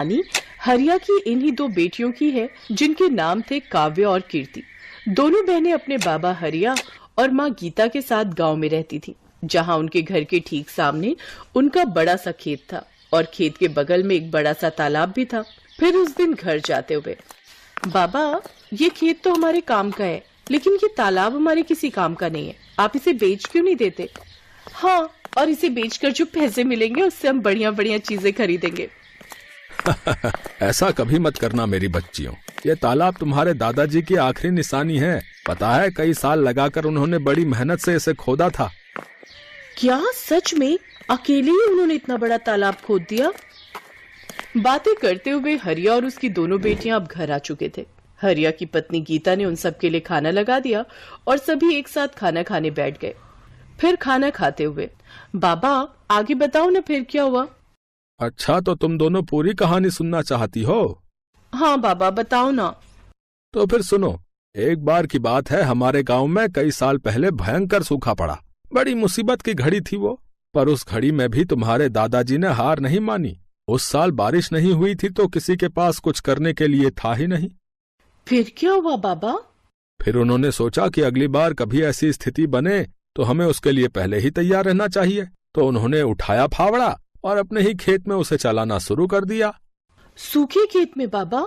कहानी हरिया की इन्हीं दो बेटियों की है जिनके नाम थे काव्य और कीर्ति। दोनों बहनें अपने बाबा हरिया और माँ गीता के साथ गांव में रहती थीं, जहां उनके घर के ठीक सामने उनका बड़ा सा खेत था और खेत के बगल में एक बड़ा सा तालाब भी था। फिर उस दिन घर जाते हुए, बाबा ये खेत तो हमारे काम का है, लेकिन ये तालाब हमारे किसी काम का नहीं है, आप इसे बेच क्यों नहीं देते? हाँ, और इसे बेचकर जो पैसे मिलेंगे उससे हम बढ़िया बढ़िया चीजें खरीदेंगे। ऐसा कभी मत करना मेरी बच्चियों, ये तालाब तुम्हारे दादाजी की आखिरी निशानी है। पता है कई साल लगाकर उन्होंने बड़ी मेहनत से इसे खोदा था। क्या सच में अकेले ही उन्होंने इतना बड़ा तालाब खोद दिया? बातें करते हुए हरिया और उसकी दोनों बेटियां अब घर आ चुके थे। हरिया की पत्नी गीता ने उन सबके लिए खाना लगा दिया और सभी एक साथ खाना खाने बैठ गए। फिर खाना खाते हुए, बाबा आगे बताओ ना फिर क्या हुआ? अच्छा, तो तुम दोनों पूरी कहानी सुनना चाहती हो? हाँ बाबा बताओ ना। तो फिर सुनो। एक बार की बात है, हमारे गांव में कई साल पहले भयंकर सूखा पड़ा। बड़ी मुसीबत की घड़ी थी वो, पर उस घड़ी में भी तुम्हारे दादाजी ने हार नहीं मानी। उस साल बारिश नहीं हुई थी तो किसी के पास कुछ करने के लिए था ही नहीं। फिर क्या हुआ बाबा? फिर उन्होंने सोचा कि अगली बार कभी ऐसी स्थिति बने तो हमें उसके लिए पहले ही तैयार रहना चाहिए। तो उन्होंने उठाया फावड़ा और अपने ही खेत में उसे चलाना शुरू कर दिया। सूखे खेत में बाबा?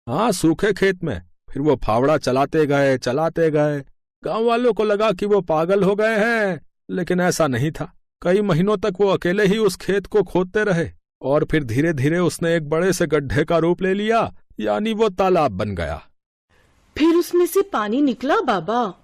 हाँ, सूखे खेत में। फिर वो फावड़ा चलाते गए। गांव वालों को लगा कि वो पागल हो गए हैं, लेकिन ऐसा नहीं था। कई महीनों तक वो अकेले ही उस खेत को खोदते रहे और फिर धीरे धीरे उसने एक बड़े से गड्ढे का रूप ले लिया, यानी वो तालाब बन गया। फिर उसमें से पानी निकला बाबा?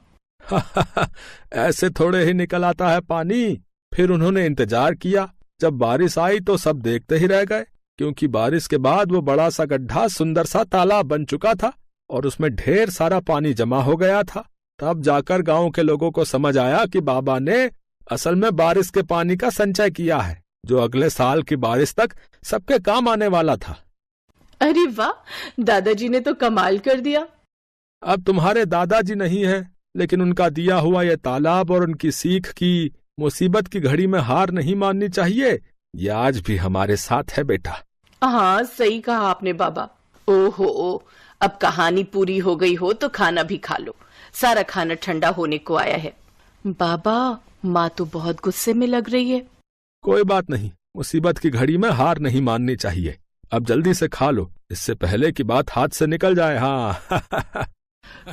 ऐसे थोड़े ही निकल आता है पानी। फिर उन्होंने इंतजार किया। जब बारिश आई तो सब देखते ही रह गए, क्योंकि बारिश के बाद वो बड़ा सा गड्ढा सुंदर सा तालाब बन चुका था और उसमें ढेर सारा पानी जमा हो गया था। तब जाकर गांव के लोगों को समझ आया कि बाबा ने असल में बारिश के पानी का संचय किया है, जो अगले साल की बारिश तक सबके काम आने वाला था। अरे वाह, दादाजी ने तो कमाल कर दिया। अब तुम्हारे दादाजी नहीं है, लेकिन उनका दिया हुआ ये तालाब और उनकी सीख की मुसीबत की घड़ी में हार नहीं माननी चाहिए, ये आज भी हमारे साथ है बेटा। हाँ सही कहा आपने बाबा। ओहो, अब कहानी पूरी हो गई हो तो खाना भी खा लो, सारा खाना ठंडा होने को आया है। बाबा माँ तो बहुत गुस्से में लग रही है। कोई बात नहीं, मुसीबत की घड़ी में हार नहीं माननी चाहिए। अब जल्दी से खा लो, इससे पहले की बात हाथ से निकल जाए। हाँ।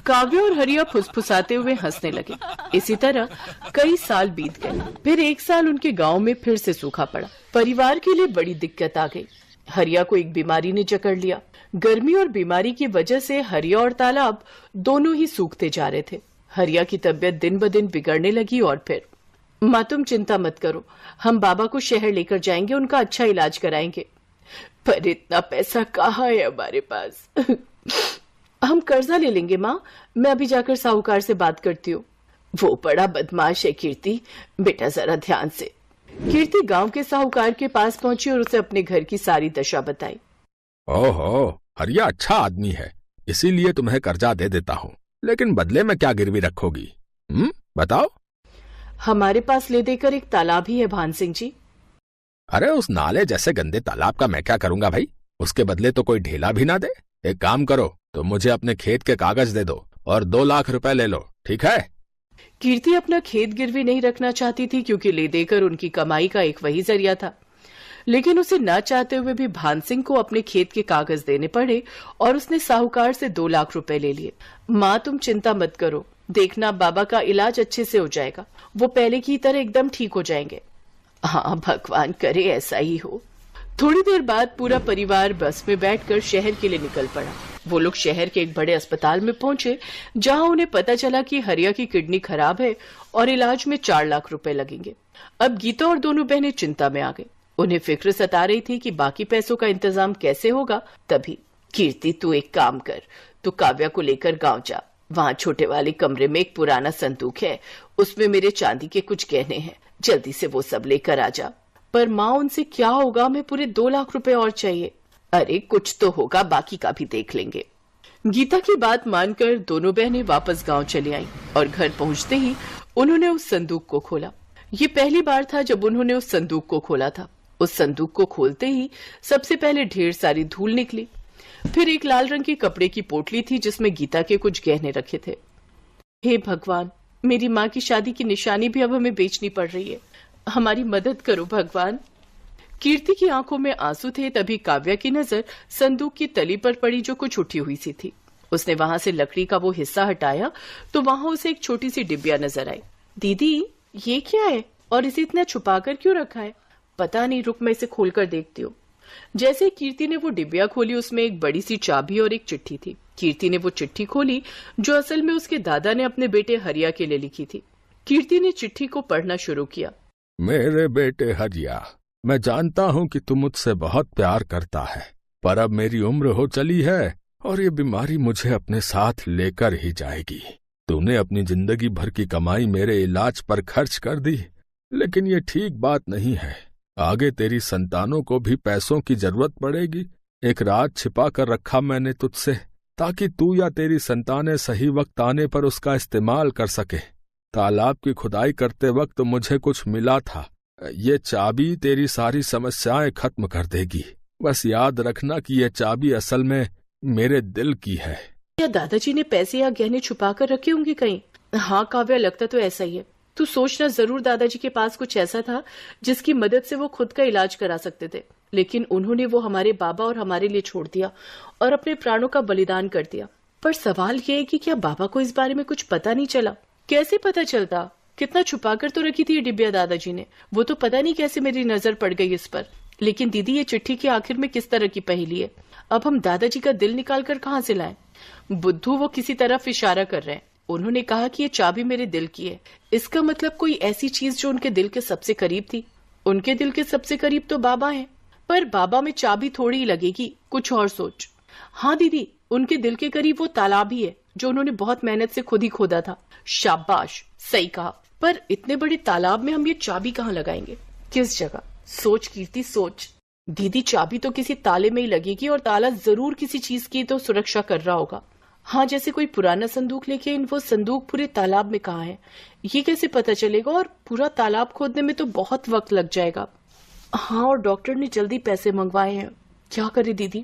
काव्य और हरिया फुसफुसाते हुए हंसने लगे। इसी तरह कई साल बीत गए। फिर एक साल उनके गांव में फिर से सूखा पड़ा। परिवार के लिए बड़ी दिक्कत आ गई। हरिया को एक बीमारी ने जकड़ लिया। गर्मी और बीमारी की वजह से हरिया और तालाब दोनों ही सूखते जा रहे थे। हरिया की तबीयत दिन ब दिन बिगड़ने लगी और फिर, माँ तुम चिंता मत करो, हम बाबा को शहर लेकर जाएंगे, उनका अच्छा इलाज कराएंगे। पर इतना पैसा कहाँ है हमारे पास? हम कर्जा ले लेंगे माँ, मैं अभी जाकर साहूकार से बात करती हूँ। वो बड़ा बदमाश है कीर्ति, बेटा जरा ध्यान से। कीर्ति गांव के साहूकार के पास पहुंची और उसे अपने घर की सारी दशा बताई। ओहो, हरिया अच्छा आदमी है, इसीलिए तुम्हें कर्जा दे देता हूँ, लेकिन बदले में क्या गिरवी रखोगी? बताओ। हमारे पास ले देकर एक तालाब ही है भान सिंह जी। अरे उस नाले जैसे गंदे तालाब का मैं क्या करूंगा भाई? उसके बदले तो कोई ढेला भी ना दे। एक काम करो, तो मुझे अपने खेत के कागज दे दो और 2 लाख रुपए ले लो, ठीक है? कीर्ति अपना खेत गिरवी नहीं रखना चाहती थी, क्योंकि ले देकर उनकी कमाई का एक वही जरिया था। लेकिन उसे न चाहते हुए भी भान सिंह को अपने खेत के कागज देने पड़े और उसने साहूकार से 2 लाख रुपए ले लिए। माँ तुम चिंता मत करो, देखना बाबा का इलाज अच्छे से हो जाएगा, वो पहले की तरह एकदम ठीक हो जाएंगे। हाँ भगवान करे ऐसा ही हो। थोड़ी देर बाद पूरा परिवार बस में बैठकर शहर के लिए निकल पड़ा। वो लोग शहर के एक बड़े अस्पताल में पहुंचे, जहां उन्हें पता चला कि हरिया की किडनी खराब है और इलाज में 4 लाख रुपए लगेंगे। अब गीता और दोनों बहनें चिंता में आ गई। उन्हें फिक्र सता रही थी कि बाकी पैसों का इंतजाम कैसे होगा। तभी, कीर्ति तू एक काम कर, तू काव्या को लेकर गाँव जा। वहाँ छोटे वाले कमरे में एक पुराना संदूक है, उसमें मेरे चांदी के कुछ गहने हैं, जल्दी से वो सब लेकर आ जा। पर माँ उनसे क्या होगा, हमें पूरे 2 लाख रुपए और चाहिए। अरे कुछ तो होगा, बाकी का भी देख लेंगे। गीता की बात मानकर दोनों बहनें वापस गांव चली आईं और घर पहुंचते ही उन्होंने उस संदूक को खोला। ये पहली बार था जब उन्होंने उस संदूक को खोला था। उस संदूक को खोलते ही सबसे पहले ढेर सारी धूल निकली। फिर एक लाल रंग के कपड़े की पोटली थी जिसमें गीता के कुछ गहने रखे थे। हे भगवान, मेरी माँ की शादी की निशानी भी अब हमें बेचनी पड़ रही है। हमारी मदद करो भगवान। कीर्ति की आंखों में आंसू थे। तभी काव्या की नजर संदूक की तली पर पड़ी जो कुछ उठी हुई सी थी। उसने वहां से लकड़ी का वो हिस्सा हटाया तो वहां उसे एक छोटी सी डिबिया नजर आई। दीदी, ये क्या है और इसे इतना छुपाकर क्यों रखा है? पता नहीं, रुक मैं इसे खोलकर देखती हूँ। जैसे कीर्ति ने वो डिबिया खोली उसमें एक बड़ी सी चाबी और एक चिट्ठी थी। कीर्ति ने वो चिट्ठी खोली जो असल में उसके दादा ने अपने बेटे हरिया के लिए लिखी थी। कीर्ति ने चिट्ठी को पढ़ना शुरू किया। मेरे बेटे हरिया, मैं जानता हूँ कि तू मुझसे बहुत प्यार करता है, पर अब मेरी उम्र हो चली है और ये बीमारी मुझे अपने साथ लेकर ही जाएगी। तूने अपनी जिंदगी भर की कमाई मेरे इलाज पर खर्च कर दी, लेकिन ये ठीक बात नहीं है। आगे तेरी संतानों को भी पैसों की जरूरत पड़ेगी। एक राज छिपा कर रखा मैंने तुझसे, ताकि तू या तेरी संतानें सही वक्त आने पर उसका इस्तेमाल कर सके। तालाब की खुदाई करते वक्त मुझे कुछ मिला था। ये चाबी तेरी सारी समस्याएं खत्म कर देगी। बस याद रखना कि ये चाबी असल में मेरे दिल की है। क्या दादाजी ने पैसे या गहने छुपा कर रखे होंगे कहीं? हाँ काव्या, लगता तो ऐसा ही है। तू सोचना, जरूर दादाजी के पास कुछ ऐसा था जिसकी मदद से वो खुद का इलाज करा सकते थे, लेकिन उन्होंने वो हमारे बाबा और हमारे लिए छोड़ दिया और अपने प्राणों का बलिदान कर दिया। पर सवाल ये है कि क्या बाबा को इस बारे में कुछ पता नहीं चला? कैसे पता चलता? कितना छुपा कर तो रखी थी ये डिबिया दादाजी ने। वो तो पता नहीं कैसे मेरी नजर पड़ गई इस पर। लेकिन दीदी, ये चिट्ठी के आखिर में किस तरह की पहेली है? अब हम दादाजी का दिल निकाल कर कहाँ से लाएं? बुद्धू वो किसी तरफ इशारा कर रहे हैं। उन्होंने कहा कि ये चाबी मेरे दिल की है। इसका मतलब कोई ऐसी चीज जो उनके दिल के सबसे करीब थी। उनके दिल के सबसे करीब तो बाबा हैं, पर बाबा में चाबी थोड़ी ही लगेगी, कुछ और सोच। हाँ दीदी, उनके दिल के करीब वो तालाब ही है जो उन्होंने बहुत मेहनत से खुद ही खोदा था। शाबाश, सही कहा। पर इतने बड़े तालाब में हम ये चाबी कहाँ लगाएंगे? किस जगह? सोच कीर्ति, सोच। दीदी, चाबी तो किसी ताले में ही लगेगी और ताला जरूर किसी चीज की तो सुरक्षा कर रहा होगा। हाँ, जैसे कोई पुराना संदूक, लेकिन वो संदूक पूरे तालाब में कहाँ है ये कैसे पता चलेगा? और पूरा तालाब खोदने में तो बहुत वक्त लग जाएगा। हाँ, और डॉक्टर ने जल्दी पैसे मंगवाए हैं। क्या करे दीदी?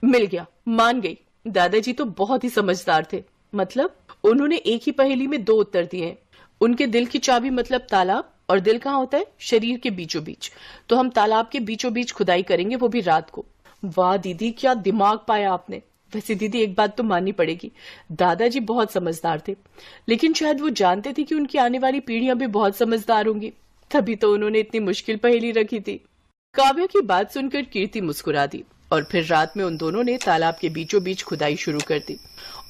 मिल गया, मान गई। दादाजी तो बहुत ही समझदार थे। मतलब उन्होंने एक ही पहेली में 2 उत्तर दिए हैं। उनके दिल की चाबी मतलब तालाब, और दिल कहाँ होता है? शरीर के बीचों बीच। तो हम तालाब के बीचों बीच खुदाई करेंगे, वो भी रात को। वाह दीदी, क्या दिमाग पाया आपने। वैसे दीदी, एक बात तो माननी पड़ेगी, दादाजी बहुत समझदार थे, लेकिन शायद वो जानते थे कि उनकी आने वाली पीढ़ियां भी बहुत समझदार होंगी, तभी तो उन्होंने इतनी मुश्किल पहेली रखी थी। काव्या की बात सुनकर कीर्ति मुस्कुरा दी और फिर रात में उन दोनों ने तालाब के बीचों बीच खुदाई शुरू कर दी।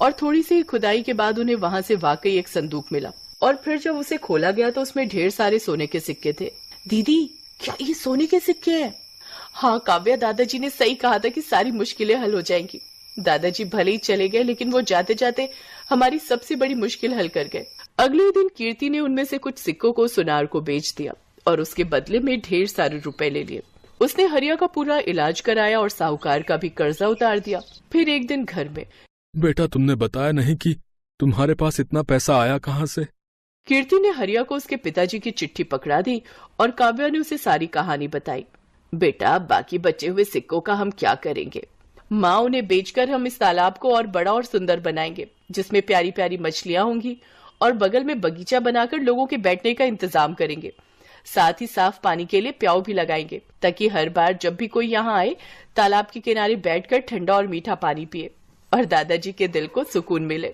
और थोड़ी सी खुदाई के बाद उन्हें वहां से वाकई एक संदूक मिला। और फिर जब उसे खोला गया तो उसमें ढेर सारे सोने के सिक्के थे। दीदी, क्या ये सोने के सिक्के हैं? हाँ काव्या, दादाजी ने सही कहा था कि सारी मुश्किलें हल हो जाएंगी। दादाजी भले ही चले गए, लेकिन वो जाते जाते हमारी सबसे बड़ी मुश्किल हल कर गए। अगले दिन कीर्ति ने उनमें से कुछ सिक्कों को सुनार को बेच दिया और उसके बदले में ढेर सारे रुपए ले लिए। उसने हरिया का पूरा इलाज कराया और साहूकार का भी कर्जा उतार दिया। फिर एक दिन घर में, बेटा, तुमने बताया नहीं कि तुम्हारे पास इतना पैसा आया कहाँ से? कीर्ति ने हरिया को उसके पिताजी की चिट्ठी पकड़ा दी और काव्या ने उसे सारी कहानी बताई। बेटा, बाकी बचे हुए सिक्कों का हम क्या करेंगे? माँ, उन्हें बेचकर हम इस तालाब को और बड़ा और सुंदर बनाएंगे, जिसमें प्यारी प्यारी मछलियां होंगी, और बगल में बगीचा बनाकर लोगों के बैठने का इंतजाम करेंगे। साथ ही साफ पानी के लिए प्याऊ भी लगाएंगे, ताकि हर बार जब भी कोई यहाँ आए तालाब के किनारे बैठकर ठंडा और मीठा पानी पिए और दादाजी के दिल को सुकून मिले।